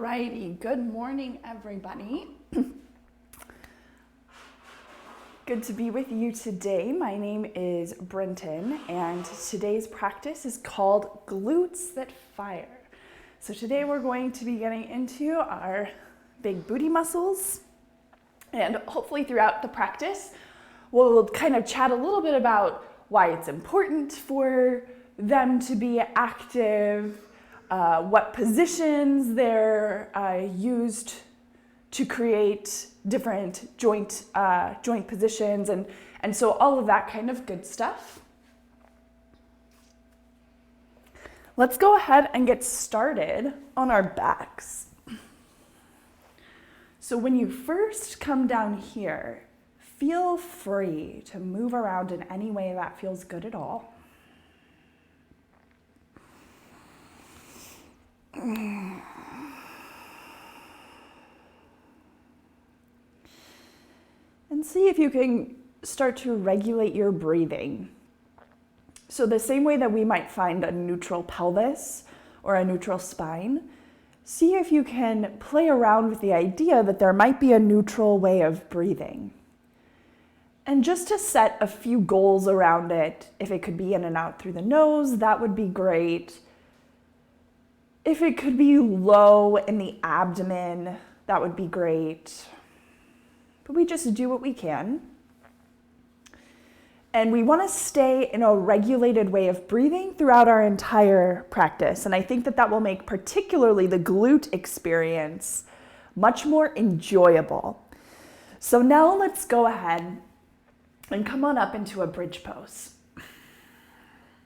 Alrighty, good morning everybody. Good to be with you today. My name is Brenton and today's practice is called Glutes That Fire. So today we're going to be getting into our big booty muscles, and hopefully throughout the practice we'll kind of chat a little bit about why it's important for them to be active, what positions they're used to create different joint positions, and so all of that kind of good stuff. Let's go ahead and get started on our backs. So when you first come down here, feel free to move around in any way that feels good at all. And see if you can start to regulate your breathing. So the same way that we might find a neutral pelvis or a neutral spine, see if you can play around with the idea that there might be a neutral way of breathing. And just to set a few goals around it, if it could be in and out through the nose, that would be great. If it could be low in the abdomen, that would be great. But we just do what we can. And we want to stay in a regulated way of breathing throughout our entire practice. And I think that will make particularly the glute experience much more enjoyable. So now let's go ahead and come on up into a bridge pose.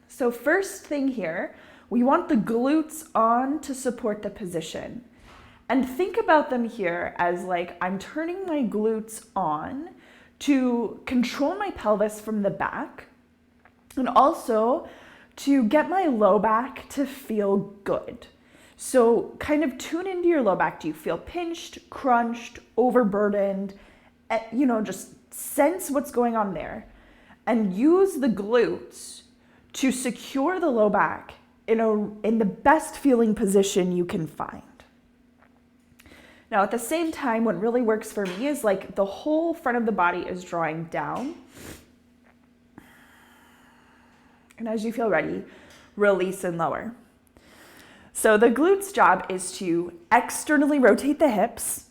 So first thing here, we want the glutes on to support the position. And think about them here as like I'm turning my glutes on to control my pelvis from the back and also to get my low back to feel good. So kind of tune into your low back. Do you feel pinched, crunched, overburdened? Just sense what's going on there and use the glutes to secure the low back in the best feeling position you can find. Now at the same time, what really works for me is like the whole front of the body is drawing down. And as you feel ready, release and lower. So the glutes job is to externally rotate the hips,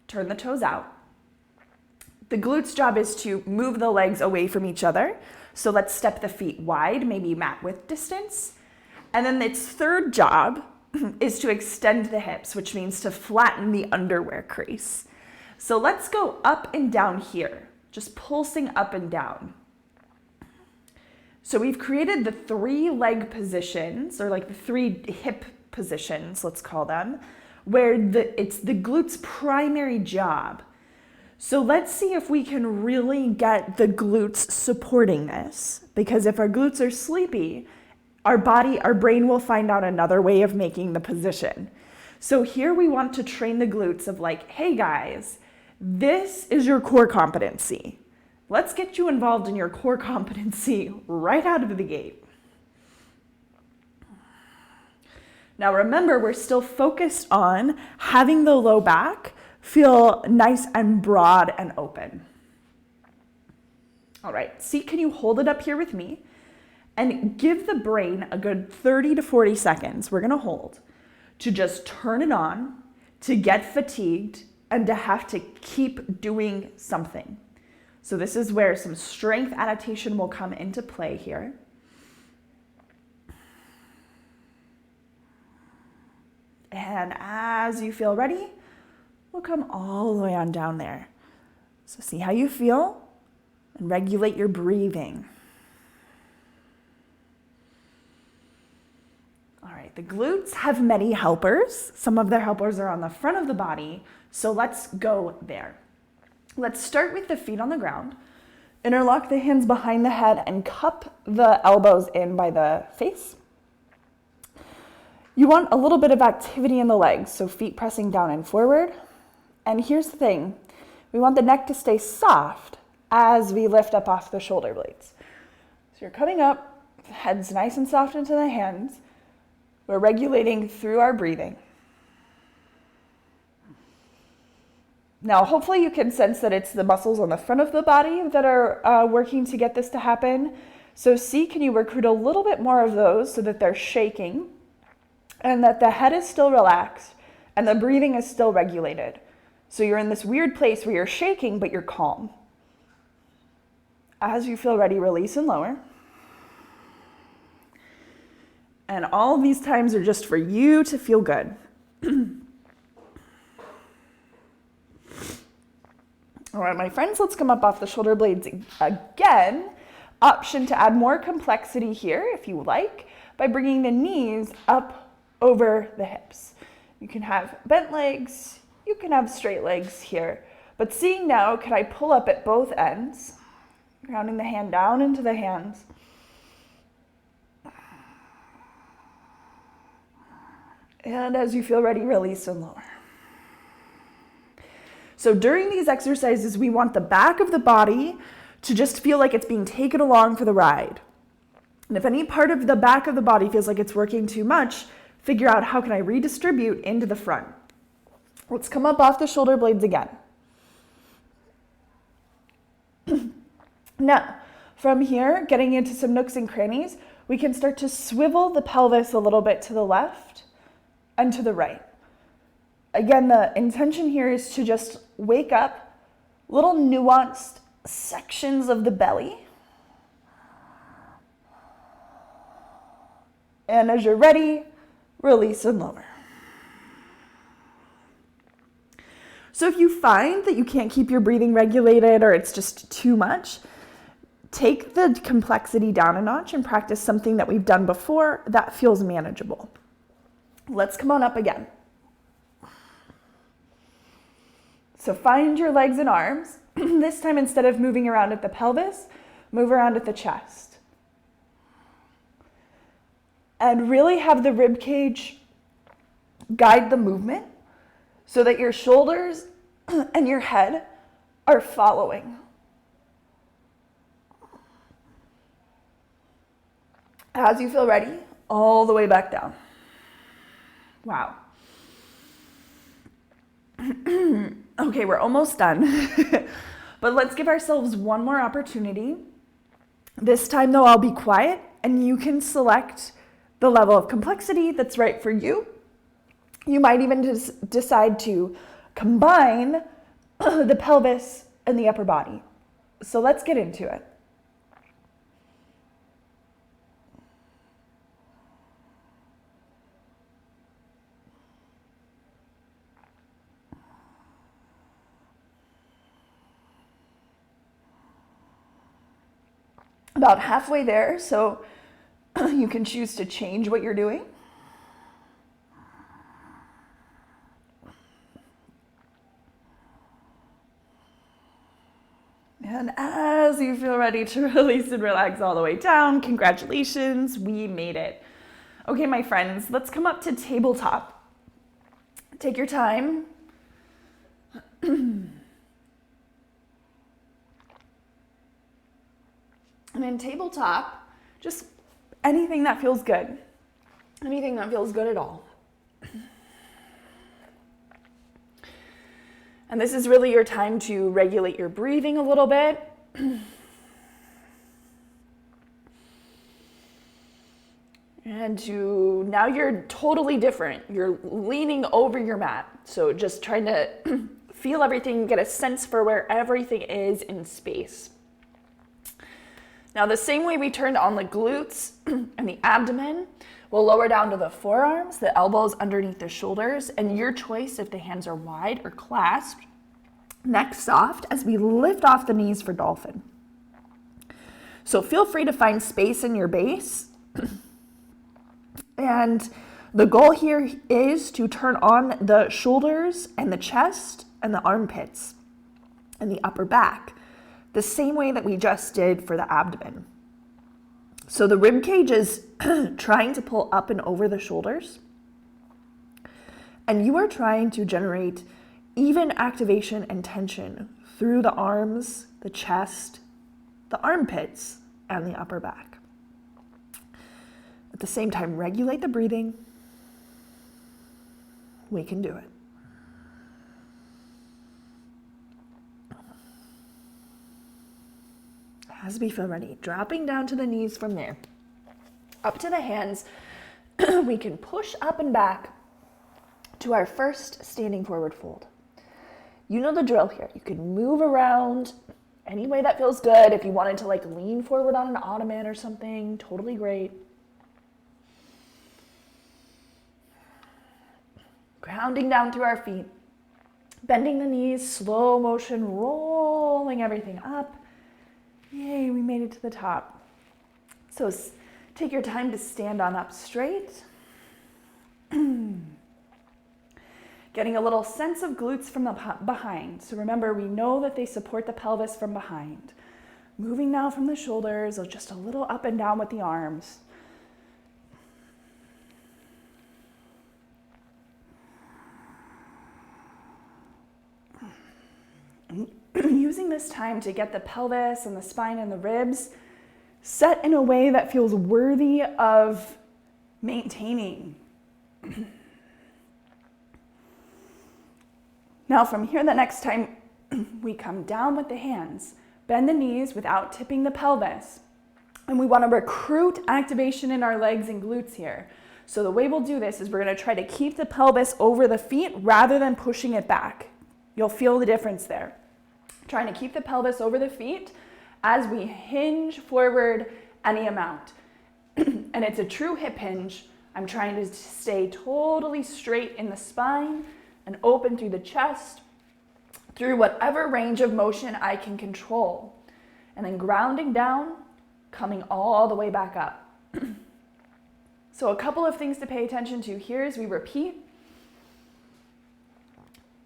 turn the toes out. The glutes job is to move the legs away from each other. So let's step the feet wide, maybe mat width distance. And then its third job is to extend the hips, which means to flatten the underwear crease. So let's go up and down here, just pulsing up and down. So we've created the 3 leg positions, or like the 3 hip positions, let's call them, where it's the glutes' primary job. So let's see if we can really get the glutes supporting this, because if our glutes are sleepy, our brain will find out another way of making the position. So here we want to train the glutes of like, hey guys, this is your core competency. Let's get you involved in your core competency right out of the gate. Now remember, we're still focused on having the low back feel nice and broad and open. All right, see, can you hold it up here with me? And give the brain a good 30 to 40 seconds, we're gonna hold, to just turn it on, to get fatigued, and to have to keep doing something. So this is where some strength adaptation will come into play here. And as you feel ready, we'll come all the way on down there. So see how you feel and regulate your breathing. All right, the glutes have many helpers. Some of their helpers are on the front of the body, so let's go there. Let's start with the feet on the ground. Interlock the hands behind the head and cup the elbows in by the face. You want a little bit of activity in the legs, so feet pressing down and forward. And here's the thing, we want the neck to stay soft as we lift up off the shoulder blades. So you're coming up, head's nice and soft into the hands. We're regulating through our breathing. Now, hopefully you can sense that it's the muscles on the front of the body that are working to get this to happen. So see, can you recruit a little bit more of those so that they're shaking and that the head is still relaxed and the breathing is still regulated. So you're in this weird place where you're shaking, but you're calm. As you feel ready, release and lower. And all of these times are just for you to feel good. All right, my friends, let's come up off the shoulder blades again. Option to add more complexity here, if you like, by bringing the knees up over the hips. You can have bent legs, you can have straight legs here. But seeing now, can I pull up at both ends? Grounding the hand down into the hands. And as you feel ready, release and lower. So during these exercises, we want the back of the body to just feel like it's being taken along for the ride. And if any part of the back of the body feels like it's working too much, figure out how can I redistribute into the front. Let's come up off the shoulder blades again. Now, from here, getting into some nooks and crannies, we can start to swivel the pelvis a little bit to the left and to the right. Again, the intention here is to just wake up little nuanced sections of the belly. And as you're ready, release and lower. So if you find that you can't keep your breathing regulated or it's just too much, take the complexity down a notch and practice something that we've done before that feels manageable. Let's come on up again. So find your legs and arms. This time, instead of moving around at the pelvis, move around at the chest. And really have the rib cage guide the movement so that your shoulders and your head are following. As you feel ready, all the way back down. Wow. Okay, we're almost done. But let's give ourselves one more opportunity. This time, though, I'll be quiet and you can select the level of complexity that's right for you. You might even decide to combine the pelvis and the upper body. So let's get into it. About halfway there, so you can choose to change what you're doing. And as you feel ready to release and relax all the way down, congratulations, we made it. Okay, my friends, let's come up to tabletop. Take your time. And in tabletop, just anything that feels good. Anything that feels good at all. And this is really your time to regulate your breathing a little bit. And now you're totally different. You're leaning over your mat. So just trying to feel everything, get a sense for where everything is in space. Now, the same way we turned on the glutes and the abdomen, we'll lower down to the forearms, the elbows underneath the shoulders, and your choice if the hands are wide or clasped. Neck soft as we lift off the knees for dolphin. So feel free to find space in your base. And the goal here is to turn on the shoulders and the chest and the armpits and the upper back, the same way that we just did for the abdomen. So the rib cage is trying to pull up and over the shoulders. And you are trying to generate even activation and tension through the arms, the chest, the armpits, and the upper back. At the same time, regulate the breathing. We can do it. As we feel ready, dropping down to the knees from there. Up to the hands, we can push up and back to our first standing forward fold. You know the drill here. You can move around any way that feels good. If you wanted to like lean forward on an ottoman or something, totally great. Grounding down through our feet, bending the knees, slow motion, rolling everything up. Yay, we made it to the top. So take your time to stand on up straight. Getting a little sense of glutes from the behind. So remember, we know that they support the pelvis from behind. Moving now from the shoulders, or just a little up and down with the arms. Using this time to get the pelvis and the spine and the ribs set in a way that feels worthy of maintaining. Now from here, the next time we come down with the hands, bend the knees without tipping the pelvis. And we want to recruit activation in our legs and glutes here. So the way we'll do this is we're going to try to keep the pelvis over the feet rather than pushing it back. You'll feel the difference there. Trying to keep the pelvis over the feet as we hinge forward any amount. And it's a true hip hinge. I'm trying to stay totally straight in the spine and open through the chest, through whatever range of motion I can control. And then grounding down, coming all the way back up. So a couple of things to pay attention to here as we repeat.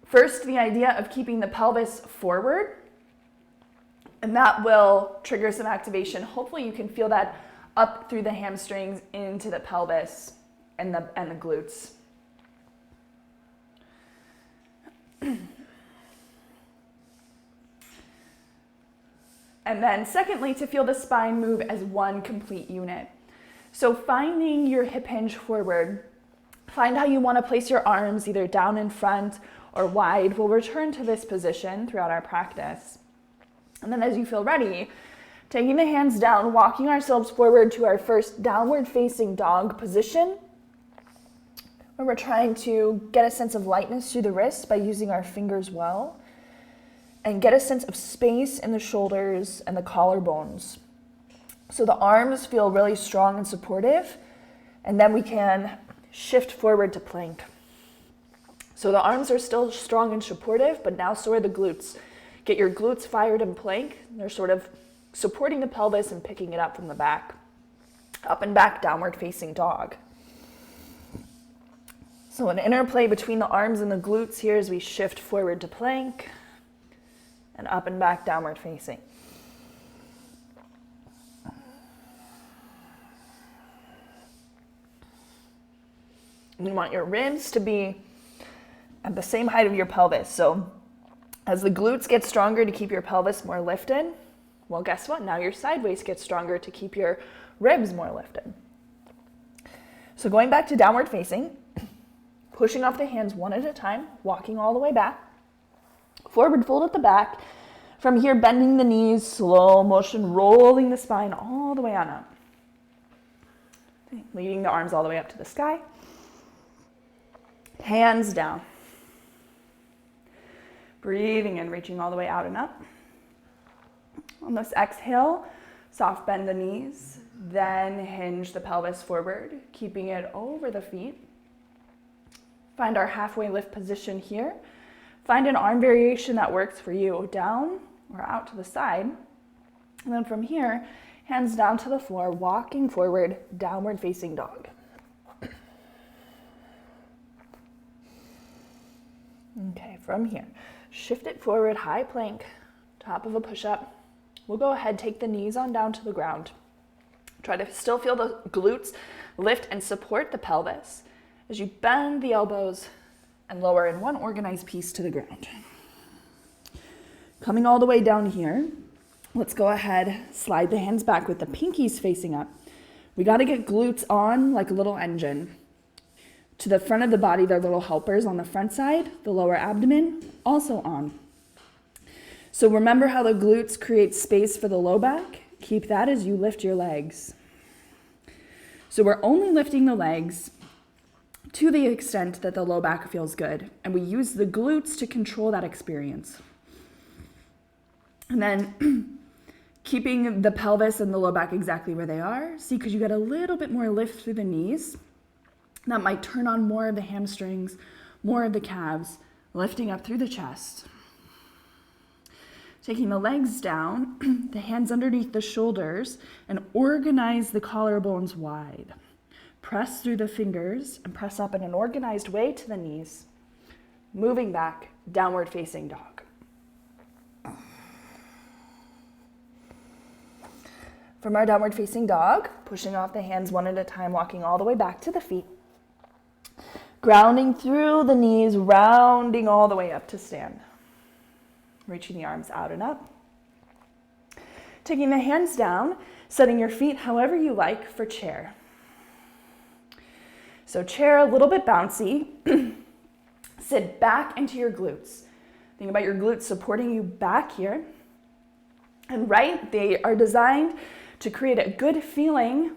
First, the idea of keeping the pelvis forward, and that will trigger some activation. Hopefully you can feel that up through the hamstrings into the pelvis and the glutes. And then secondly, to feel the spine move as one complete unit. So finding your hip hinge forward, find how you want to place your arms either down in front or wide. We'll return to this position throughout our practice. And then as you feel ready, taking the hands down, walking ourselves forward to our first downward facing dog position, where we're trying to get a sense of lightness through the wrists by using our fingers well, and get a sense of space in the shoulders and the collarbones. So the arms feel really strong and supportive, and then we can shift forward to plank. So the arms are still strong and supportive, but now so are the glutes. Get your glutes fired in plank. They're sort of supporting the pelvis and picking it up from the back. Up and back, downward facing dog. So an interplay between the arms and the glutes here as we shift forward to plank and up and back, downward facing. You want your ribs to be at the same height of your pelvis. So as the glutes get stronger to keep your pelvis more lifted, well, guess what? Now your side waist gets stronger to keep your ribs more lifted. So going back to downward facing, pushing off the hands one at a time, walking all the way back, forward fold at the back. From here, bending the knees, slow motion, rolling the spine all the way on up. Leading the arms all the way up to the sky. Hands down. Breathing in, reaching all the way out and up. On this exhale, soft bend the knees, then hinge the pelvis forward, keeping it over the feet. Find our halfway lift position here. Find an arm variation that works for you, down or out to the side. And then from here, hands down to the floor, walking forward, downward facing dog. Okay, from here, shift it forward, high plank, top of a push-up. We'll go ahead, take the knees on down to the ground. Try to still feel the glutes lift and support the pelvis as you bend the elbows and lower in one organized piece to the ground. Coming all the way down here, let's go ahead, slide the hands back with the pinkies facing up. We got to get glutes on like a little engine. To the front of the body, they're little helpers on the front side, the lower abdomen, also on. So remember how the glutes create space for the low back Keep that as you lift your legs. So we're only lifting the legs to the extent that the low back feels good. And we use the glutes to control that experience. And then keeping the pelvis and the low back exactly where they are. See, because you get a little bit more lift through the knees. That might turn on more of the hamstrings, more of the calves, lifting up through the chest. Taking the legs down, the hands underneath the shoulders, and organize the collarbones wide. Press through the fingers and press up in an organized way to the knees. Moving back, downward facing dog. From our downward facing dog, pushing off the hands one at a time, walking all the way back to the feet. Grounding through the knees, rounding all the way up to stand. Reaching the arms out and up. Taking the hands down, setting your feet however you like for chair. So chair, a little bit bouncy. Sit back into your glutes. Think about your glutes supporting you back here. And right, they are designed to create a good feeling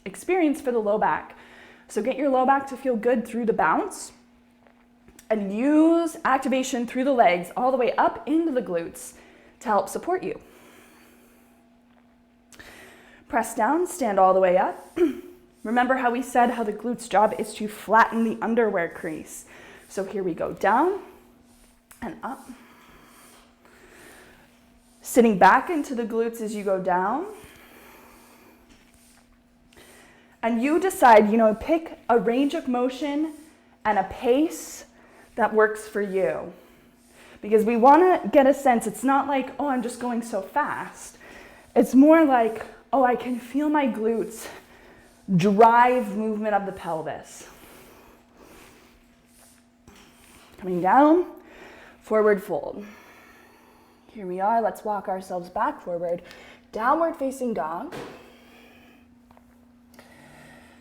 experience for the low back. So get your low back to feel good through the bounce. And use activation through the legs all the way up into the glutes to help support you. Press down, stand all the way up. Remember how we said how the glutes job is to flatten the underwear crease. So here we go, down and up. Sitting back into the glutes as you go down. And you decide, pick a range of motion and a pace that works for you. Because we want to get a sense, it's not like, oh, I'm just going so fast. It's more like, oh, I can feel my glutes drive movement of the pelvis. Coming down, forward fold. Here we are, let's walk ourselves back forward. Downward facing dog.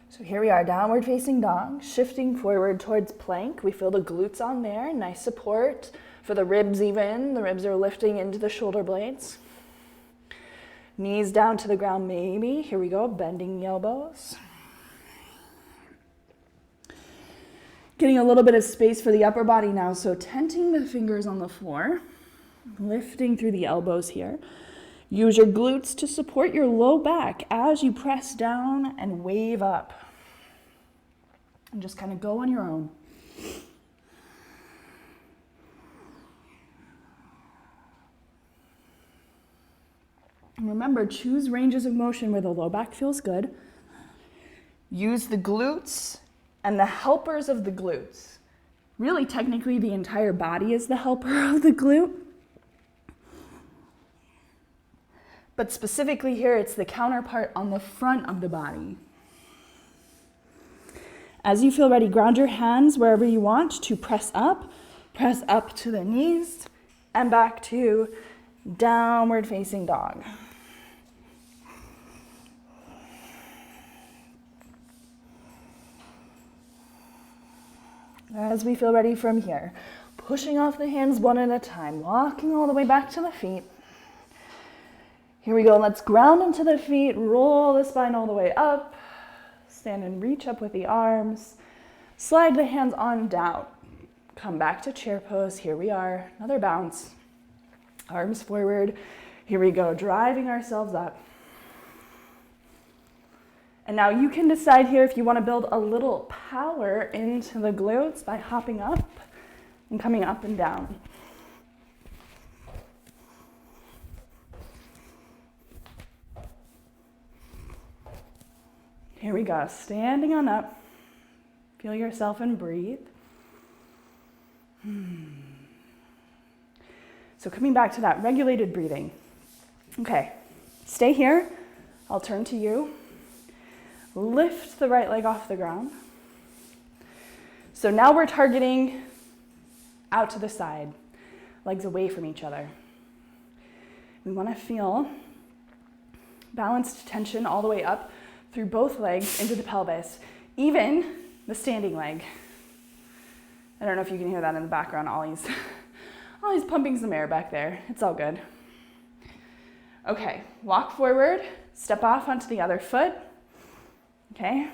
So here we are, downward facing dog, shifting forward towards plank. We feel the glutes on there, nice support for the ribs even. The ribs are lifting into the shoulder blades. Knees down to the ground maybe. Here we go, bending the elbows. Getting a little bit of space for the upper body now, so tenting the fingers on the floor, lifting through the elbows here. Use your glutes to support your low back as you press down and wave up. And just kind of go on your own. And remember, choose ranges of motion where the low back feels good. Use the glutes and the helpers of the glutes. Really, technically, the entire body is the helper of the glute. But specifically here, it's the counterpart on the front of the body. As you feel ready, ground your hands wherever you want to press up to the knees, and back to downward facing dog. As we feel ready from here, pushing off the hands one at a time, walking all the way back to the feet. Here we go, let's ground into the feet, roll the spine all the way up, stand and reach up with the arms, slide the hands on down, come back to chair pose, here we are, another bounce, arms forward, here we go, driving ourselves up. And now you can decide here if you want to build a little power into the glutes by hopping up and coming up and down. Here we go, standing on up. Feel yourself and breathe. So coming back to that regulated breathing. Okay, stay here. I'll turn to you. Lift the right leg off the ground. So now we're targeting out to the side, legs away from each other. We want to feel balanced tension all the way up through both legs into the pelvis, even the standing leg. I don't know if you can hear that in the background. Ollie's pumping some air back there. It's all good. Okay, walk forward, step off onto the other foot. Okay,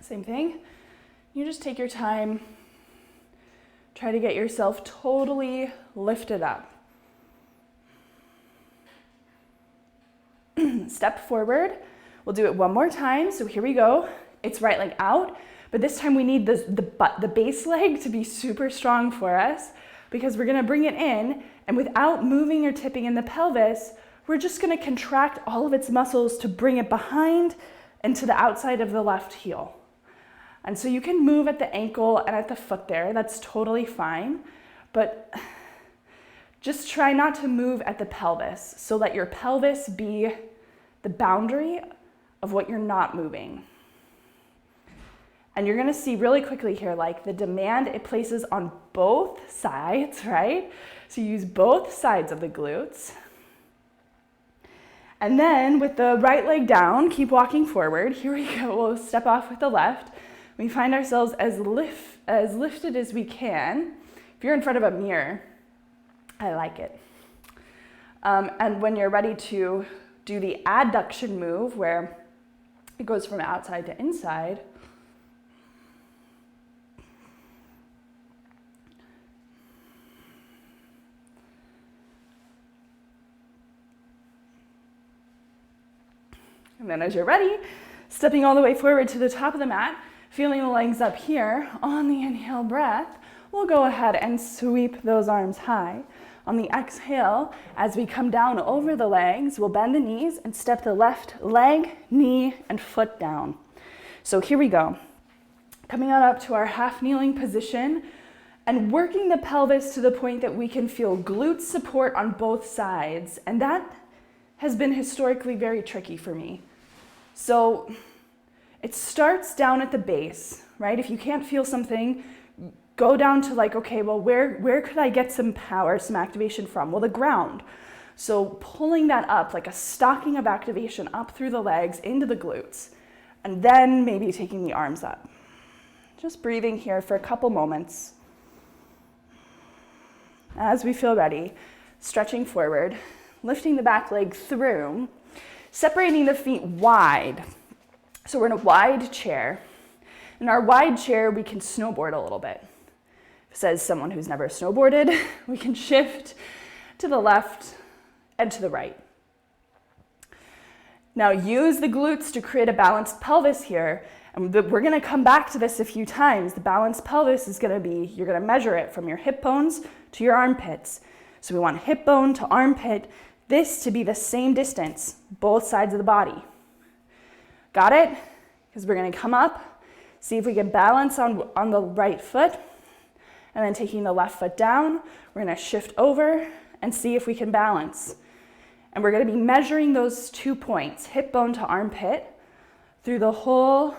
same thing. You just take your time. Try to get yourself totally lifted up. Step forward. We'll do it one more time. So here we go. It's right leg out, but this time we need the base leg to be super strong for us because we're gonna bring it in, and without moving or tipping in the pelvis, we're just gonna contract all of its muscles to bring it behind and to the outside of the left heel. And so you can move at the ankle and at the foot there, that's totally fine, but just try not to move at the pelvis. So let your pelvis be the boundary of what you're not moving. And you're gonna see really quickly here, like the demand it places on both sides, right? So you use both sides of the glutes. And then with the right leg down, keep walking forward. Here we go, we'll step off with the left. We find ourselves as lifted as we can. If you're in front of a mirror, I like it. And when you're ready to do the adduction move, where it goes from outside to inside, and then as you're ready, stepping all the way forward to the top of the mat, feeling the legs up here, on the inhale breath, we'll go ahead and sweep those arms high. On the exhale, as we come down over the legs, we'll bend the knees and step the left leg, knee, and foot down. So here we go. Coming on up to our half kneeling position and working the pelvis to the point that we can feel glute support on both sides. And that has been historically very tricky for me. So it starts down at the base, right? If you can't feel something, go down to like, okay, well, where could I get some power, some activation from? Well, the ground. So pulling that up, like a stocking of activation up through the legs into the glutes, and then maybe taking the arms up. Just breathing here for a couple moments. As we feel ready, stretching forward, lifting the back leg through, separating the feet wide. So we're in a wide chair. In our wide chair, we can snowboard a little bit. Says someone who's never snowboarded, we can shift to the left and to the right. Now use the glutes to create a balanced pelvis here. And we're gonna come back to this a few times. The balanced pelvis is gonna be, you're gonna measure it from your hip bones to your armpits. So we want hip bone to armpit, this to be the same distance, both sides of the body. Got it? Because we're gonna come up, see if we can balance on the right foot, and then taking the left foot down, we're gonna shift over and see if we can balance. And we're gonna be measuring those 2 points, hip bone to armpit, through the whole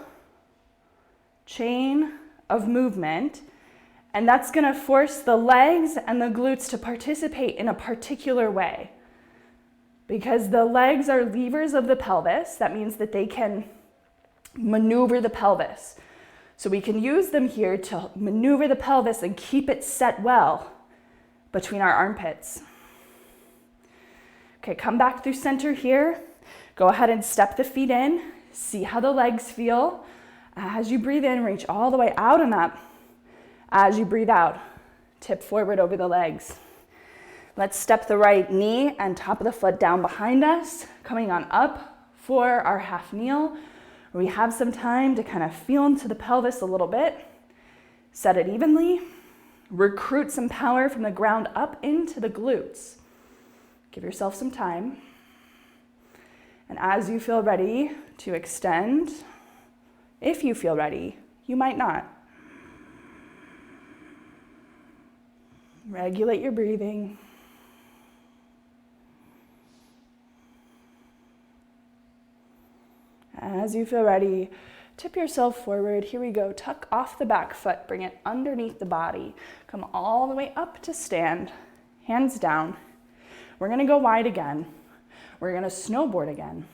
chain of movement. And that's gonna force the legs and the glutes to participate in a particular way. Because the legs are levers of the pelvis, that means that they can maneuver the pelvis. So we can use them here to maneuver the pelvis and keep it set well between our armpits. Okay, come back through center here. Go ahead and step the feet in. See how the legs feel. As you breathe in, reach all the way out and up. As you breathe out, tip forward over the legs. Let's step the right knee and top of the foot down behind us, coming on up for our half kneel. We have some time to kind of feel into the pelvis a little bit, set it evenly, recruit some power from the ground up into the glutes. Give yourself some time. And as you feel ready to extend, if you feel ready, you might not. Regulate your breathing. As you feel ready, tip yourself forward. Here we go. Tuck off the back foot. Bring it underneath the body. Come all the way up to stand. Hands down. We're going to go wide again. We're going to snowboard again.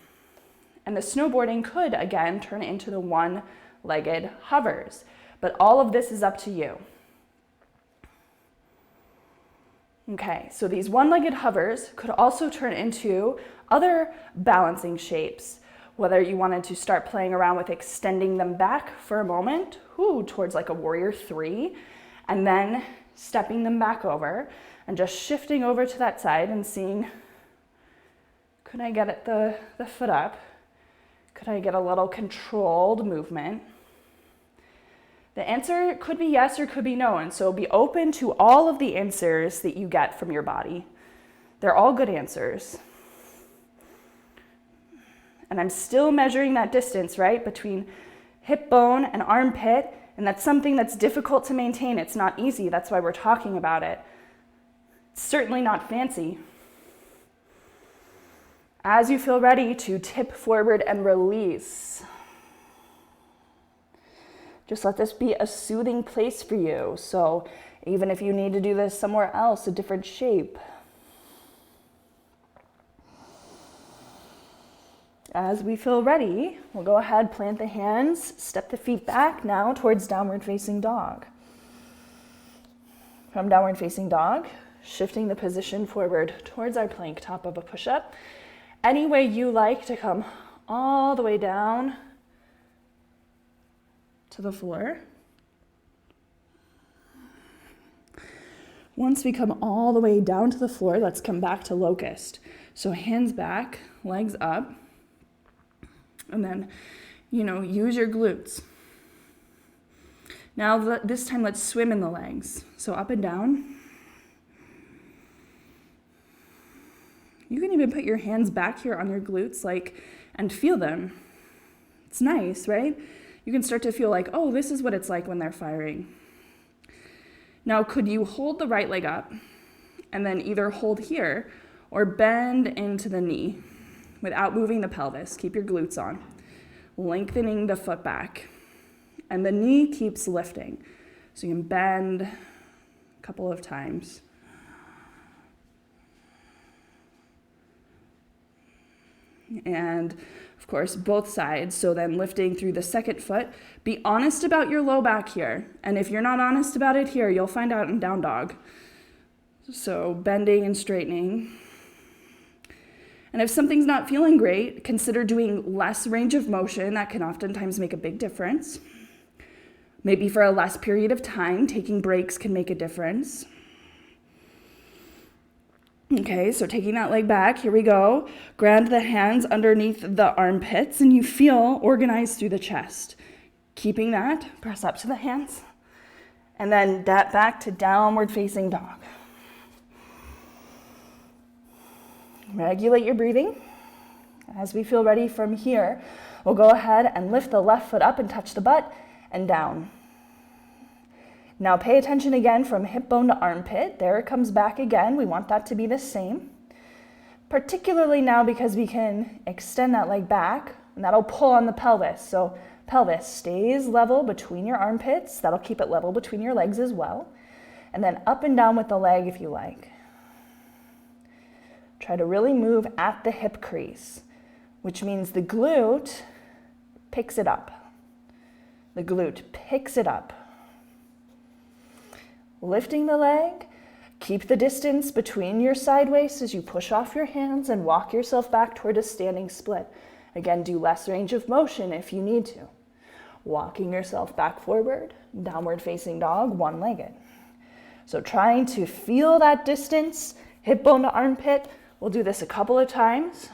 And the snowboarding could, again, turn into the one-legged hovers. But all of this is up to you. Okay, so these one-legged hovers could also turn into other balancing shapes, whether you wanted to start playing around with extending them back for a moment, towards like a warrior 3, and then stepping them back over and just shifting over to that side and seeing, could I get the foot up? Could I get a little controlled movement? The answer could be yes or could be no, and so be open to all of the answers that you get from your body. They're all good answers. And I'm still measuring that distance, right, between hip bone and armpit, and that's something that's difficult to maintain. It's not easy. That's why we're talking about it. It's certainly not fancy. As you feel ready to tip forward and release, just let this be a soothing place for you. So even if you need to do this somewhere else, a different shape. As we feel ready, we'll go ahead, plant the hands, step the feet back now towards downward facing dog. From downward facing dog, shifting the position forward towards our plank top of a push-up. Any way you like to come all the way down to the floor. Once we come all the way down to the floor, let's come back to locust. So hands back, legs up, and then, use your glutes. Now this time let's swim in the legs. So up and down. You can even put your hands back here on your glutes and feel them. It's nice, right? You can start to feel like, oh, this is what it's like when they're firing. Now, could you hold the right leg up and then either hold here or bend into the knee without moving the pelvis? Keep your glutes on, lengthening the foot back. And the knee keeps lifting. So you can bend a couple of times. And of course, both sides. So then lifting through the second foot. Be honest about your low back here. And if you're not honest about it here, you'll find out in down dog. So bending and straightening. And if something's not feeling great, consider doing less range of motion. That can oftentimes make a big difference. Maybe for a less period of time, taking breaks can make a difference. Okay, so taking that leg back, here we go. Ground the hands underneath the armpits and you feel organized through the chest. Keeping that, press up to the hands. And then back to downward facing dog. Regulate your breathing. As we feel ready from here, we'll go ahead and lift the left foot up and touch the butt and down. Now pay attention again from hip bone to armpit. There it comes back again. We want that to be the same. Particularly now because we can extend that leg back and that'll pull on the pelvis. So pelvis stays level between your armpits. That'll keep it level between your legs as well. And then up and down with the leg if you like. Try to really move at the hip crease, which means the glute picks it up. The glute picks it up. Lifting the leg, keep the distance between your side waists as you push off your hands and walk yourself back toward a standing split. Again, do less range of motion if you need to. Walking yourself back forward, downward facing dog, one-legged. So trying to feel that distance, hip bone to armpit. We'll do this a couple of times.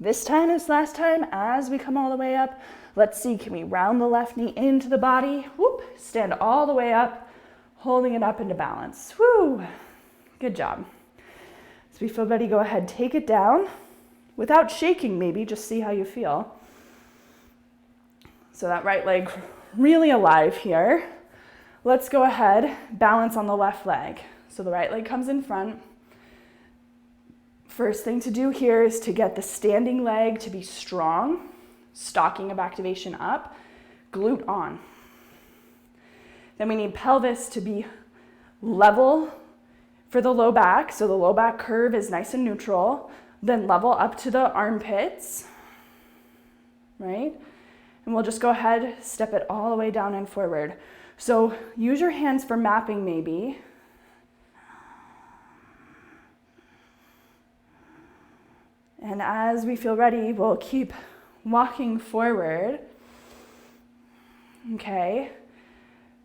This time as last time, as we come all the way up, let's see, can we round the left knee into the body? Whoop, stand all the way up, holding it up into balance. Woo, good job. As we feel ready, go ahead, take it down. Without shaking maybe, just see how you feel. So that right leg really alive here. Let's go ahead, balance on the left leg. So the right leg comes in front. First thing to do here is to get the standing leg to be strong, stocking of activation up, glute on. Then we need pelvis to be level for the low back, so the low back curve is nice and neutral, then level up to the armpits, right? And we'll just go ahead, step it all the way down and forward. So use your hands for mapping maybe. And as we feel ready, we'll keep walking forward. Okay.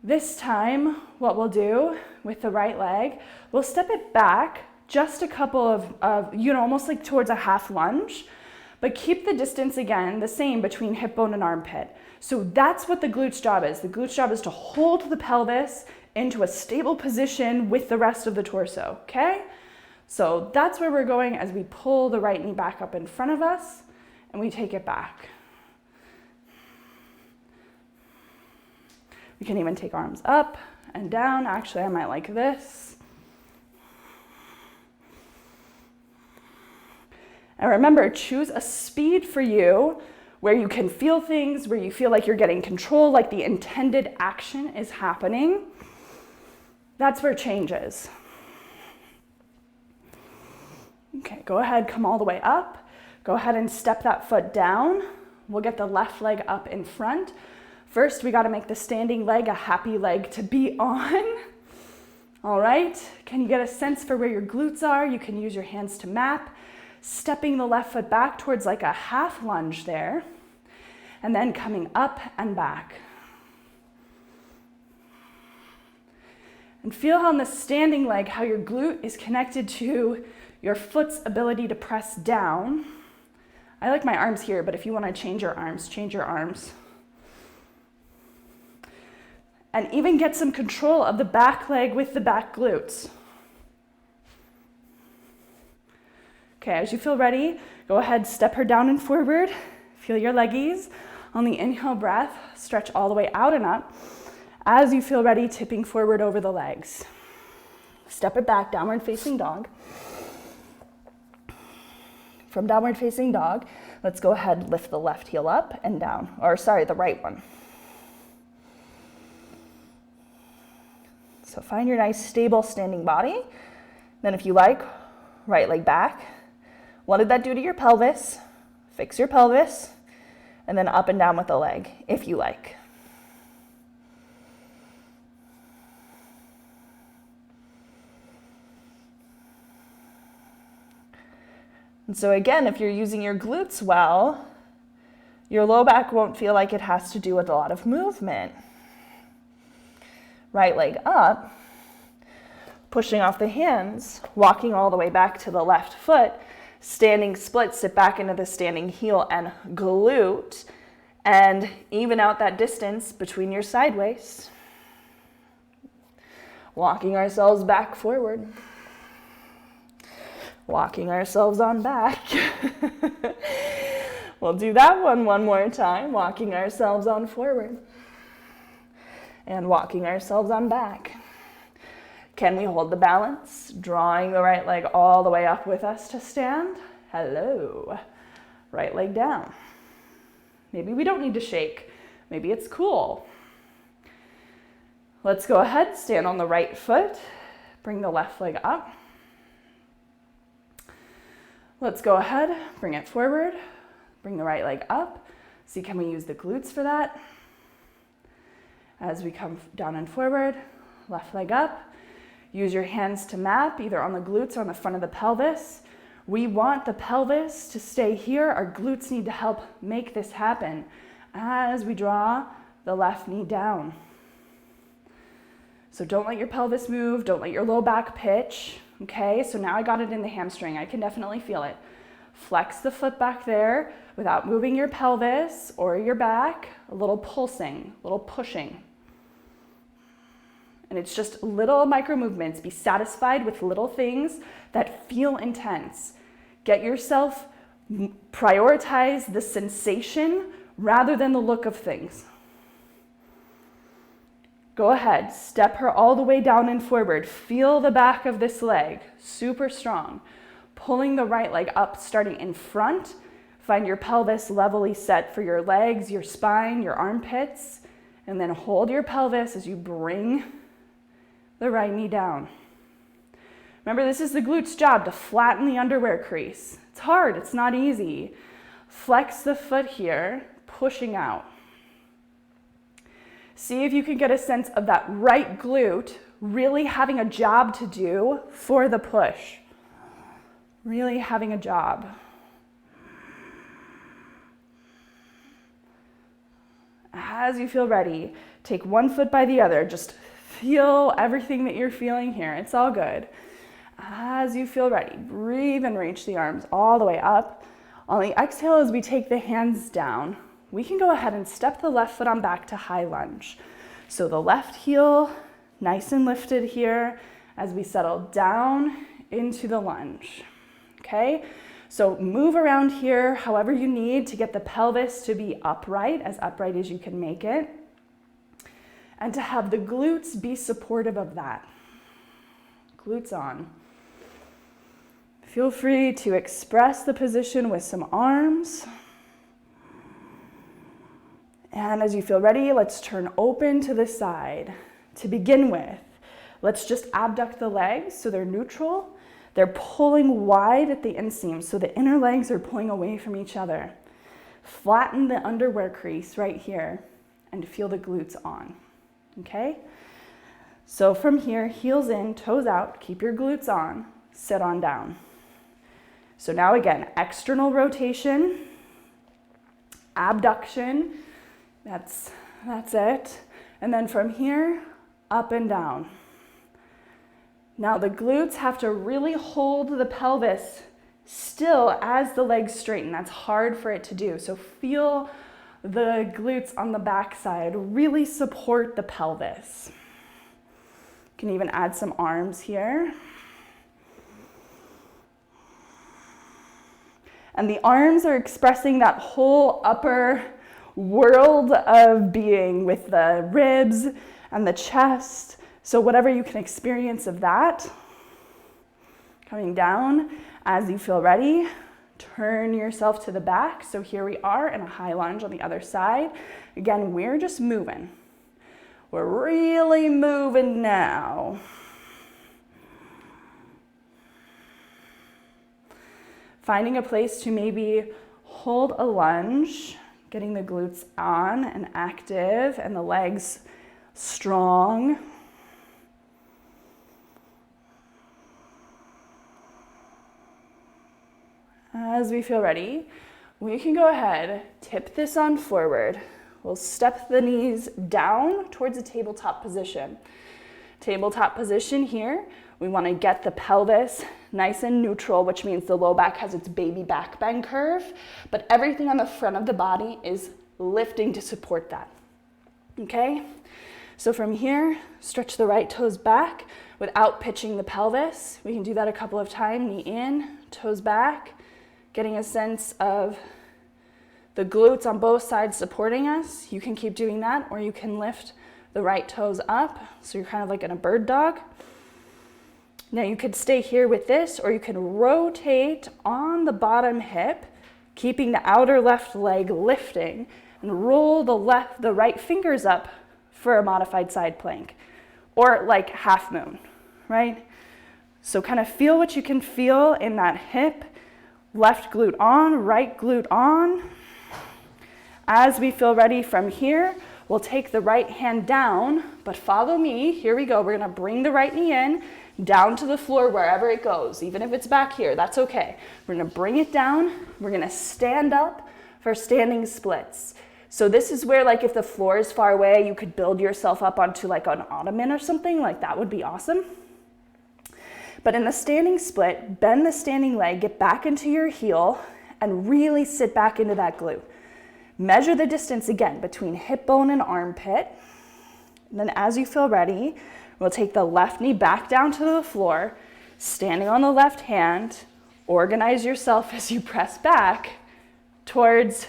This time, what we'll do with the right leg, we'll step it back just a couple of almost like towards a half lunge, but keep the distance again the same between hip bone and armpit. So that's what the glutes job is. The glutes job is to hold the pelvis into a stable position with the rest of the torso, okay? So that's where we're going as we pull the right knee back up in front of us and we take it back. We can even take arms up and down. Actually, I might like this. And remember, choose a speed for you where you can feel things, where you feel like you're getting control, like the intended action is happening. That's where change is. Okay, go ahead, come all the way up. Go ahead and step that foot down. We'll get the left leg up in front. First, we gotta make the standing leg a happy leg to be on. All right, can you get a sense for where your glutes are? You can use your hands to map. Stepping the left foot back towards like a half lunge there, and then coming up and back. And feel how in the standing leg, how your glute is connected to your foot's ability to press down. I like my arms here, but if you want to change your arms, change your arms. And even get some control of the back leg with the back glutes. Okay, as you feel ready, go ahead, step her down and forward. Feel your leggies. On the inhale breath, stretch all the way out and up. As you feel ready, tipping forward over the legs. Step it back, downward facing dog. From downward facing dog, let's go ahead, lift the left heel up and down. The right one. So find your nice stable standing body. Then if you like, right leg back. What did that do to your pelvis? Fix your pelvis. And then up and down with the leg, if you like. And so again, if you're using your glutes well, your low back won't feel like it has to do with a lot of movement. Right leg up, pushing off the hands, walking all the way back to the left foot, standing split, sit back into the standing heel and glute, and even out that distance between your side waists. Walking ourselves back forward. Walking ourselves on back. We'll do that one more time. Walking ourselves on forward. And walking ourselves on back. Can we hold the balance? Drawing the right leg all the way up with us to stand. Hello. Right leg down. Maybe we don't need to shake. Maybe it's cool. Let's go ahead, stand on the right foot. Bring the left leg up. Let's go ahead, bring it forward. Bring the right leg up. See, can we use the glutes for that? As we come down and forward, left leg up. Use your hands to map, either on the glutes or on the front of the pelvis. We want the pelvis to stay here. Our glutes need to help make this happen as we draw the left knee down. So don't let your pelvis move. Don't let your low back pitch. Okay, so now I got it in the hamstring. I can definitely feel it. Flex the foot back there without moving your pelvis or your back. A little pulsing, a little pushing. And it's just little micro movements. Be satisfied with little things that feel intense. Get yourself, prioritize the sensation rather than the look of things. Go ahead, step her all the way down and forward. Feel the back of this leg, super strong. Pulling the right leg up, starting in front. Find your pelvis levelly set for your legs, your spine, your armpits. And then hold your pelvis as you bring the right knee down. Remember, this is the glutes job, to flatten the underwear crease. It's hard, it's not easy. Flex the foot here, pushing out. See if you can get a sense of that right glute really having a job to do for the push. Really having a job. As you feel ready, take one foot by the other. Just feel everything that you're feeling here. It's all good. As you feel ready, breathe and reach the arms all the way up. On the exhale, as we take the hands down, we can go ahead and step the left foot on back to high lunge. So the left heel, nice and lifted here as we settle down into the lunge. Okay? So move around here however you need to get the pelvis to be upright as you can make it, and to have the glutes be supportive of that. Glutes on. Feel free to express the position with some arms. And as you feel ready, let's turn open to the side. To begin with, let's just abduct the legs so they're neutral. They're pulling wide at the inseam, so the inner legs are pulling away from each other. Flatten the underwear crease right here and feel the glutes on, okay? So from here, heels in, toes out, keep your glutes on, sit on down. So now again, external rotation, abduction, that's it. And then from here, up and down. Now the glutes have to really hold the pelvis still as the legs straighten. That's hard for it to do. So feel the glutes on the back side really support the pelvis. You can even add some arms here. And the arms are expressing that whole upper world of being with the ribs and the chest. So whatever you can experience of that, coming down as you feel ready, turn yourself to the back. So here we are in a high lunge on the other side. Again, we're just moving. We're really moving now. Finding a place to maybe hold a lunge, getting the glutes on and active and the legs strong. As we feel ready, we can go ahead, tip this on forward. We'll step the knees down towards a tabletop position. Tabletop position here, we want to get the pelvis nice and neutral, which means the low back has its baby back bend curve, but everything on the front of the body is lifting to support that. Okay? So from here, stretch the right toes back without pitching the pelvis. We can do that a couple of times. Knee in, toes back. Getting a sense of the glutes on both sides supporting us. You can keep doing that, or you can lift the right toes up. So you're kind of like in a bird dog. Now you could stay here with this, or you can rotate on the bottom hip, keeping the outer left leg lifting, and roll the right fingers up for a modified side plank, or like half moon, right? So kind of feel what you can feel in that hip. Left glute on, right glute on. As we feel ready from here, we'll take the right hand down, but follow me. Here we go. We're going to bring the right knee in, down to the floor wherever it goes. Even if it's back here, that's okay. We're going to bring it down. We're going to stand up for standing splits. So this is where, like, if the floor is far away, you could build yourself up onto like an ottoman or something. Like that would be awesome. But in the standing split, bend the standing leg, get back into your heel, and really sit back into that glute. Measure the distance again between hip bone and armpit. And then as you feel ready, we'll take the left knee back down to the floor, standing on the left hand. Organize yourself as you press back towards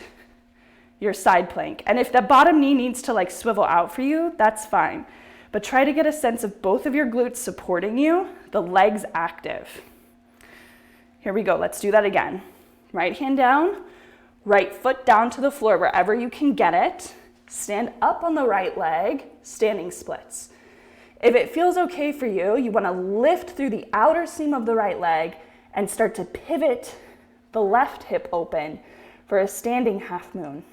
your side plank. And if the bottom knee needs to like swivel out for you, that's fine. But try to get a sense of both of your glutes supporting you, the legs active. Here we go, let's do that again. Right hand down, right foot down to the floor wherever you can get it. Stand up on the right leg, standing splits. If it feels okay for you, you want to lift through the outer seam of the right leg and start to pivot the left hip open for a standing half moon.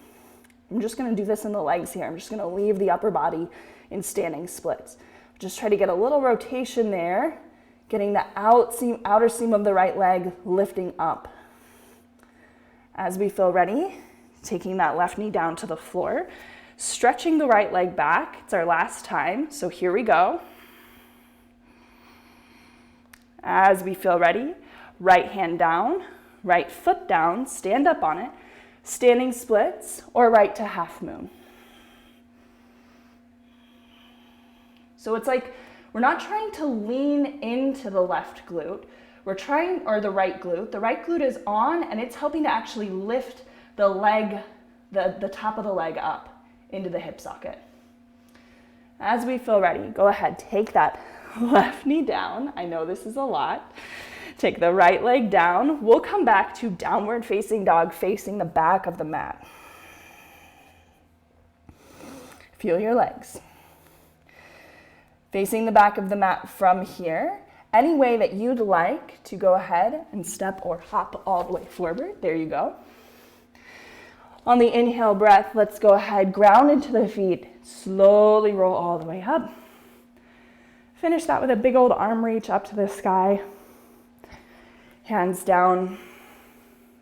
I'm just gonna do this in the legs here. I'm just gonna leave the upper body in standing splits. Just try to get a little rotation there, getting the outer seam of the right leg lifting up. As we feel ready, taking that left knee down to the floor, stretching the right leg back. It's our last time, so here we go. As we feel ready, right hand down, right foot down, stand up on it, standing splits, or right to half moon. So it's like we're not trying to lean into the left glute. We're trying, or the right glute. The right glute is on and it's helping to actually lift the leg, the top of the leg up into the hip socket. As we feel ready, go ahead, take that left knee down. I know this is a lot. Take the right leg down. We'll come back to downward facing dog, facing the back of the mat. Feel your legs. Facing the back of the mat from here. Any way that you'd like to go ahead and step or hop all the way forward. There you go. On the inhale breath, let's go ahead, ground into the feet. Slowly roll all the way up. Finish that with a big old arm reach up to the sky. Hands down.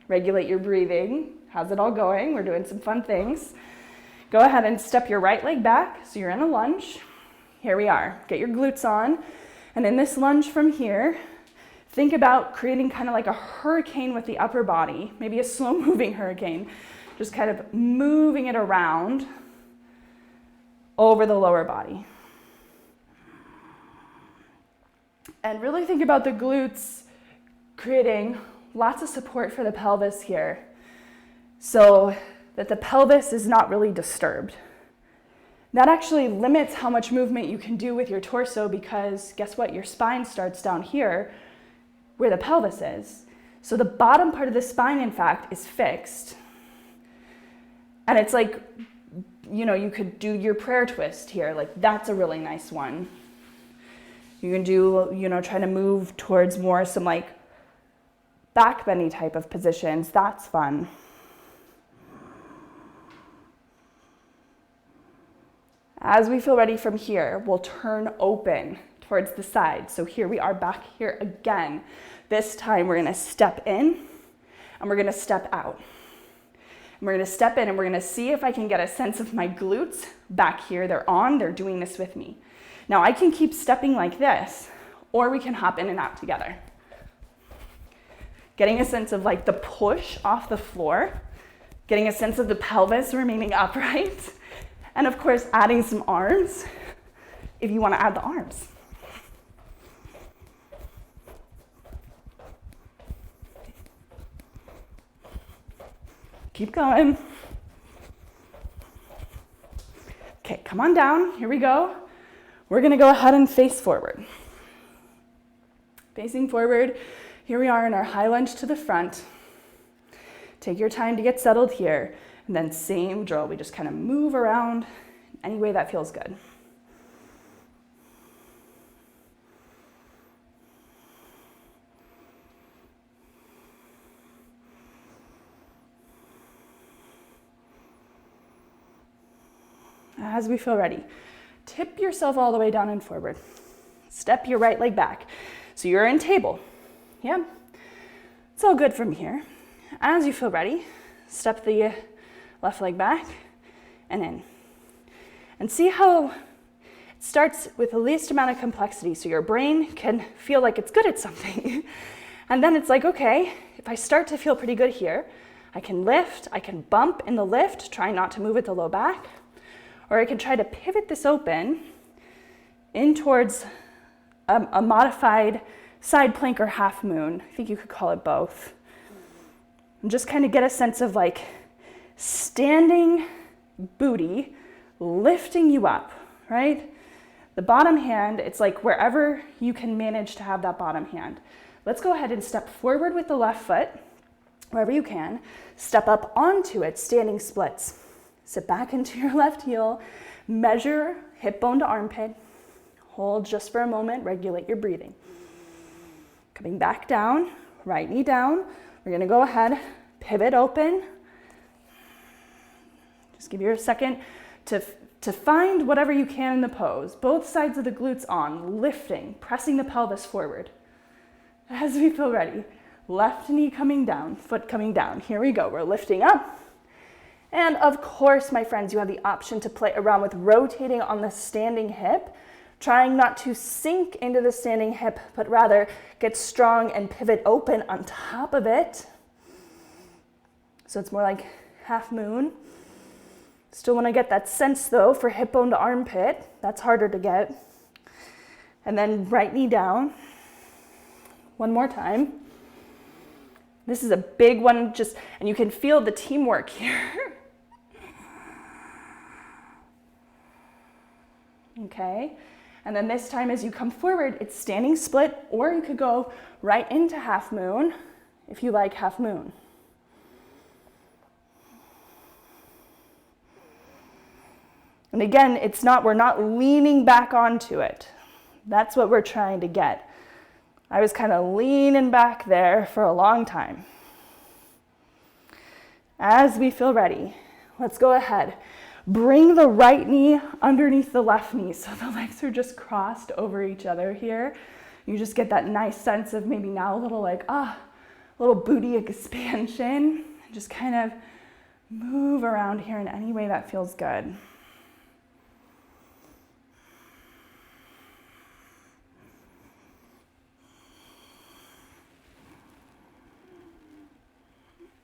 Regulate your breathing. How's it all going? We're doing some fun things. Go ahead and step your right leg back so you're in a lunge. Here we are. Get your glutes on. And in this lunge from here, think about creating kind of like a hurricane with the upper body, maybe a slow moving hurricane. Just kind of moving it around over the lower body. And really think about the glutes creating lots of support for the pelvis here so that the pelvis is not really disturbed. That actually limits how much movement you can do with your torso because guess what? Your spine starts down here where the pelvis is. So the bottom part of the spine, in fact, is fixed. And it's like, you know, you could do your prayer twist here. Like that's a really nice one. You can do, you know, try to move towards more some like back bendy type of positions. That's fun. As we feel ready from here, we'll turn open towards the side. So here we are back here again. This time we're gonna step in and we're gonna step out. And we're gonna step in and we're gonna see if I can get a sense of my glutes back here. They're on, they're doing this with me. Now I can keep stepping like this, or we can hop in and out together. Getting a sense of like the push off the floor, getting a sense of the pelvis remaining upright, and of course adding some arms if you want to add the arms. Keep going. Okay, come on down, here we go. We're gonna go ahead and face forward. Facing forward, here we are in our high lunge to the front. Take your time to get settled here. And then same drill, we just kind of move around any way that feels good. As we feel ready, tip yourself all the way down and forward. Step your right leg back. So you're in table. Yeah, it's all good from here. As you feel ready, step the left leg back and in. And see how it starts with the least amount of complexity so your brain can feel like it's good at something. And then it's like, okay, if I start to feel pretty good here, I can lift, I can bump in the lift, try not to move at the low back, or I can try to pivot this open in towards a modified side plank or half moon. I think you could call it both. And just kind of get a sense of like standing booty lifting you up, right? The bottom hand, it's like wherever you can manage to have that bottom hand. Let's go ahead and step forward with the left foot, wherever you can. Step up onto it, standing splits. Sit back into your left heel, measure hip bone to armpit, hold just for a moment, regulate your breathing. Coming back down, right knee down. We're gonna go ahead, pivot open. Just give you a second to find whatever you can in the pose. Both sides of the glutes on, lifting, pressing the pelvis forward. As we feel ready, left knee coming down, foot coming down. Here we go, we're lifting up. And of course, my friends, you have the option to play around with rotating on the standing hip, trying not to sink into the standing hip, but rather get strong and pivot open on top of it. So it's more like half moon. Still want to get that sense though for hip bone to armpit. That's harder to get. And then right knee down. One more time. This is a big one, and you can feel the teamwork here. Okay, and then this time as you come forward, it's standing split, or you could go right into half moon if you like half moon. And again, we're not leaning back onto it. That's what we're trying to get. I was kind of leaning back there for a long time. As we feel ready, let's go ahead. Bring the right knee underneath the left knee so the legs are just crossed over each other here. You just get that nice sense of maybe now a little little booty expansion. Just kind of move around here in any way that feels good.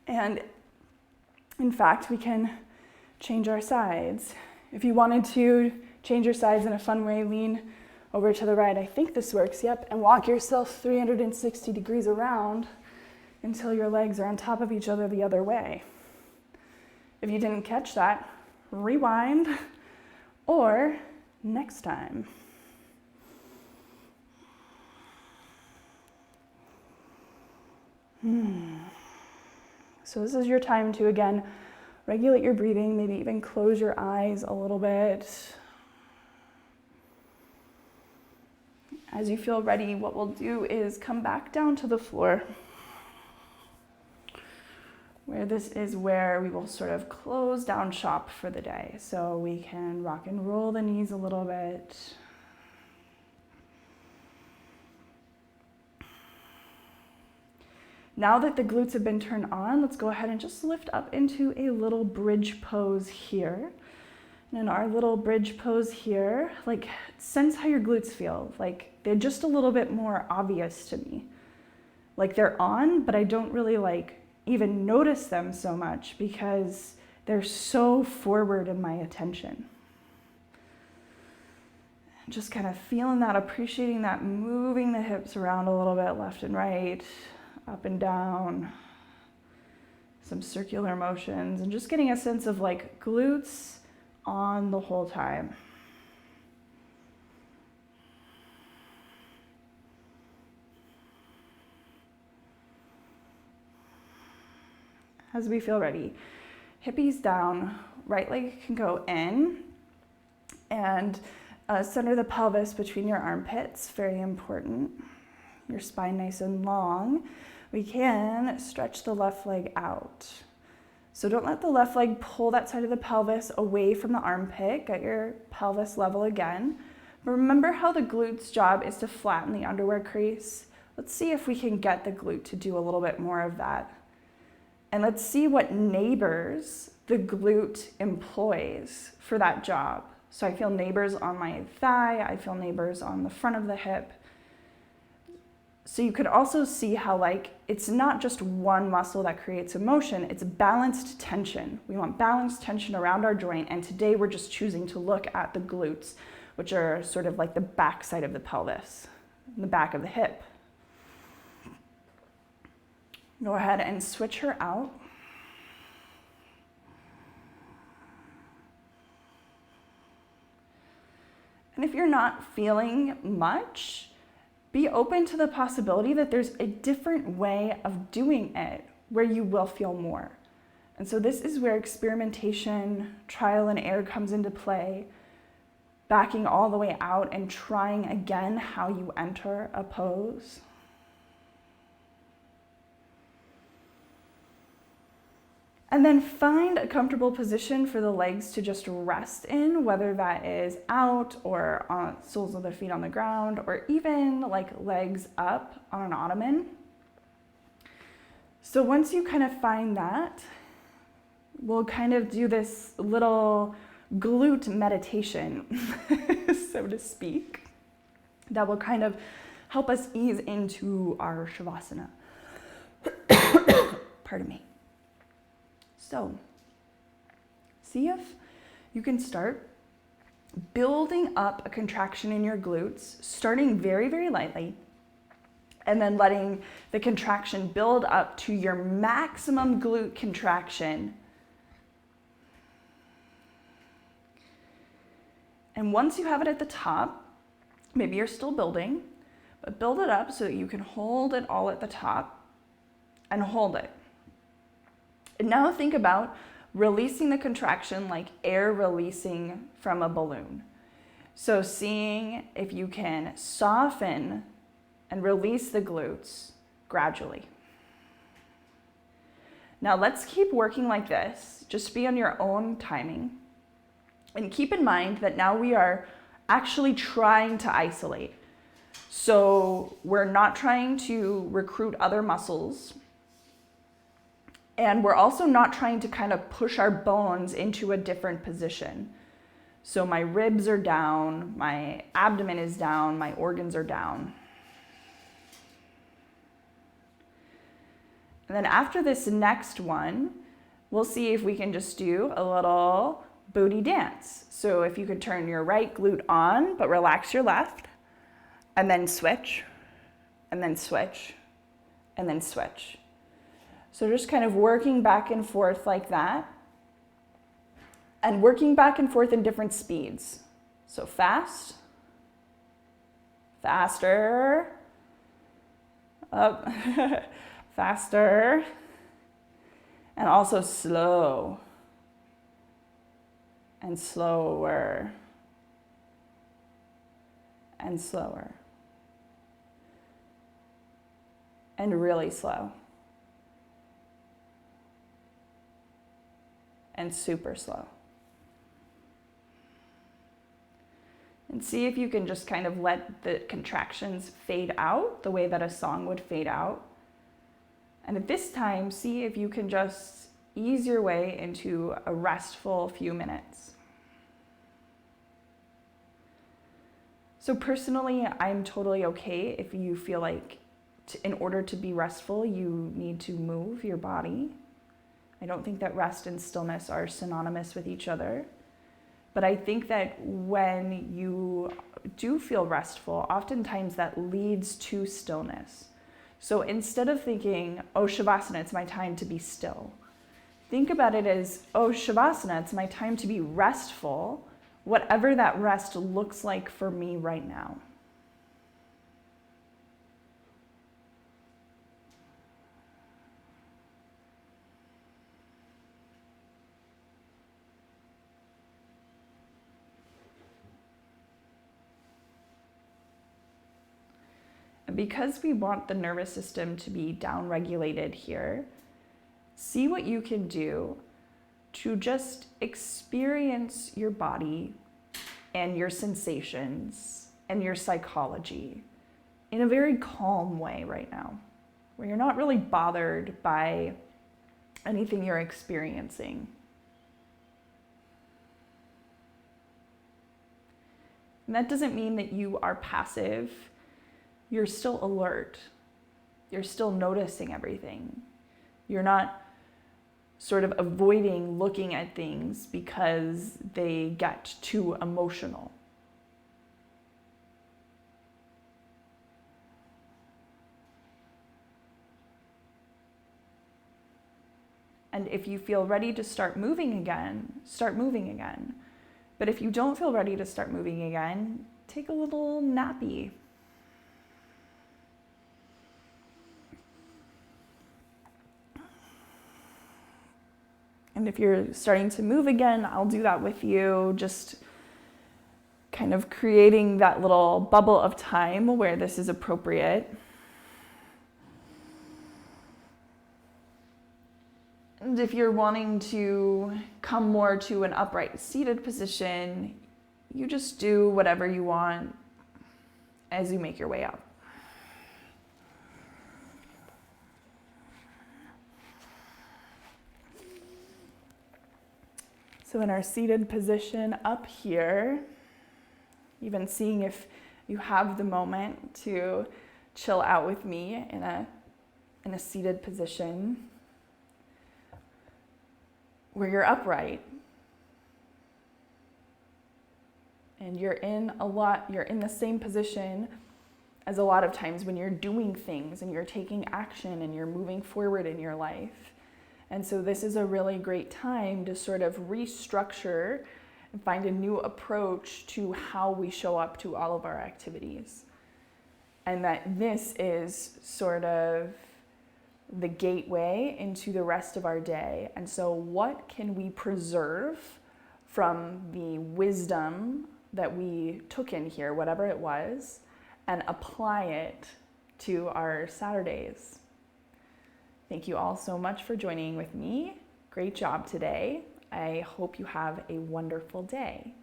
And in fact, we can change our sides. If you wanted to change your sides in a fun way, lean over to the right. I think this works, yep. And walk yourself 360 degrees around until your legs are on top of each other the other way. If you didn't catch that, rewind or next time. So this is your time to, again, regulate your breathing, maybe even close your eyes a little bit. As you feel ready, what we'll do is come back down to the floor, where this is where we will sort of close down shop for the day. So we can rock and roll the knees a little bit. Now that the glutes have been turned on, let's go ahead and just lift up into a little bridge pose here. And in our little bridge pose here, sense how your glutes feel. They're just a little bit more obvious to me. They're on, but I don't really even notice them so much because they're so forward in my attention. Just kind of feeling that, appreciating that, moving the hips around a little bit left and right. Up and down, some circular motions, and just getting a sense of glutes on the whole time. As we feel ready, hippies down, right leg can go in, and center the pelvis between your armpits, very important. Your spine nice and long. We can stretch the left leg out. So don't let the left leg pull that side of the pelvis away from the armpit. Get your pelvis level again. But remember how the glute's job is to flatten the underwear crease? Let's see if we can get the glute to do a little bit more of that. And let's see what neighbors the glute employs for that job. So I feel neighbors on my thigh. I feel neighbors on the front of the hip. So you could also see how it's not just one muscle that creates a motion, it's balanced tension. We want balanced tension around our joint, and today we're just choosing to look at the glutes, which are sort of the back side of the pelvis, the back of the hip. Go ahead and switch her out. And if you're not feeling much, be open to the possibility that there's a different way of doing it where you will feel more. And so this is where experimentation, trial and error comes into play, backing all the way out and trying again how you enter a pose. And then find a comfortable position for the legs to just rest in, whether that is out or on soles of the feet on the ground, or even like legs up on an ottoman. So once you kind of find that, we'll kind of do this little glute meditation, so to speak, that will kind of help us ease into our Shavasana. Pardon me. So, see if you can start building up a contraction in your glutes, starting very, very lightly, and then letting the contraction build up to your maximum glute contraction. And once you have it at the top, maybe you're still building, but build it up so that you can hold it all at the top and hold it. And now think about releasing the contraction like air releasing from a balloon. So seeing if you can soften and release the glutes gradually. Now let's keep working like this. Just be on your own timing. And keep in mind that now we are actually trying to isolate. So we're not trying to recruit other muscles. And we're also not trying to kind of push our bones into a different position. So my ribs are down, my abdomen is down, my organs are down. And then after this next one, we'll see if we can just do a little booty dance. So if you could turn your right glute on, but relax your left, and then switch, and then switch, and then switch. So just kind of working back and forth like that, and working back and forth in different speeds. So fast, faster, up, faster, and also slow, and slower, and slower, and really slow, and super slow. And see if you can just kind of let the contractions fade out the way that a song would fade out. And at this time, see if you can just ease your way into a restful few minutes. So personally, I'm totally okay if you feel like in order to be restful, you need to move your body. I don't think that rest and stillness are synonymous with each other. But I think that when you do feel restful, oftentimes that leads to stillness. So instead of thinking, oh, Shavasana, it's my time to be still, think about it as, oh, Shavasana, it's my time to be restful, whatever that rest looks like for me right now. Because we want the nervous system to be downregulated here, see what you can do to just experience your body and your sensations and your psychology in a very calm way right now, where you're not really bothered by anything you're experiencing. And that doesn't mean that you are passive. You're still alert. You're still noticing everything. You're not sort of avoiding looking at things because they get too emotional. And if you feel ready to start moving again, start moving again. But if you don't feel ready to start moving again, take a little nappy. And if you're starting to move again, I'll do that with you, just kind of creating that little bubble of time where this is appropriate. And if you're wanting to come more to an upright seated position, you just do whatever you want as you make your way up. So in our seated position up here, even seeing if you have the moment to chill out with me in a seated position where you're upright. And you're in the same position as a lot of times when you're doing things and you're taking action and you're moving forward in your life. And so this is a really great time to sort of restructure and find a new approach to how we show up to all of our activities. And that this is sort of the gateway into the rest of our day. And so what can we preserve from the wisdom that we took in here, whatever it was, and apply it to our Saturdays? Thank you all so much for joining with me. Great job today. I hope you have a wonderful day.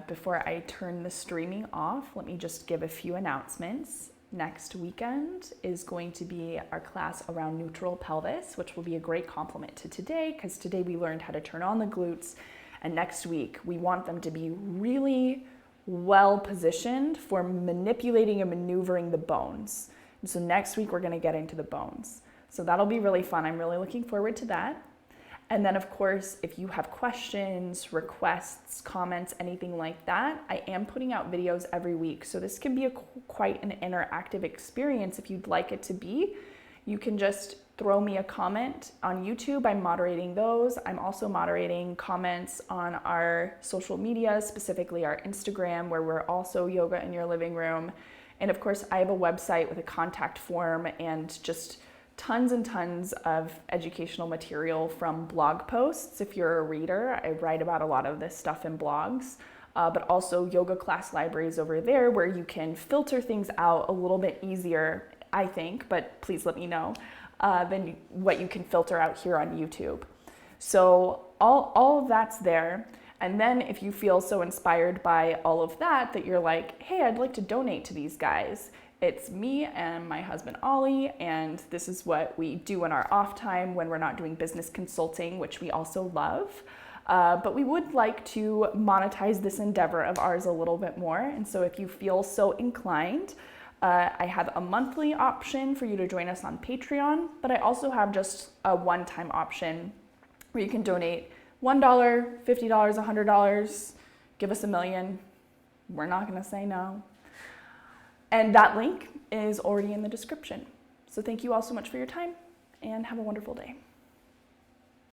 Before I turn the streaming off, let me just give a few announcements. Next weekend is going to be our class around neutral pelvis, which will be a great complement to today, because today we learned how to turn on the glutes, and next week we want them to be really well positioned for manipulating and maneuvering the bones. And so next week we're going to get into the bones. So that'll be really fun. I'm really looking forward to that. And then of course, if you have questions, requests, comments, anything like that, I am putting out videos every week. So this can be quite an interactive experience if you'd like it to be. You can just throw me a comment on YouTube. I'm moderating those. I'm also moderating comments on our social media, specifically our Instagram, where we're also yoga in your living room. And of course, I have a website with a contact form and just tons and tons of educational material from blog posts. If you're a reader, I write about a lot of this stuff in blogs, but also yoga class libraries over there where you can filter things out a little bit easier, I think, but please let me know, than what you can filter out here on YouTube. So all of that's there. And then if you feel so inspired by all of that, that you're like, hey, I'd like to donate to these guys. It's me and my husband, Ollie, and this is what we do in our off time when we're not doing business consulting, which we also love. But we would like to monetize this endeavor of ours a little bit more. And so if you feel so inclined, I have a monthly option for you to join us on Patreon, but I also have just a one-time option where you can donate $1, $50, $100, give us $1 million. We're not gonna say no. And that link is already in the description. So thank you all so much for your time and have a wonderful day.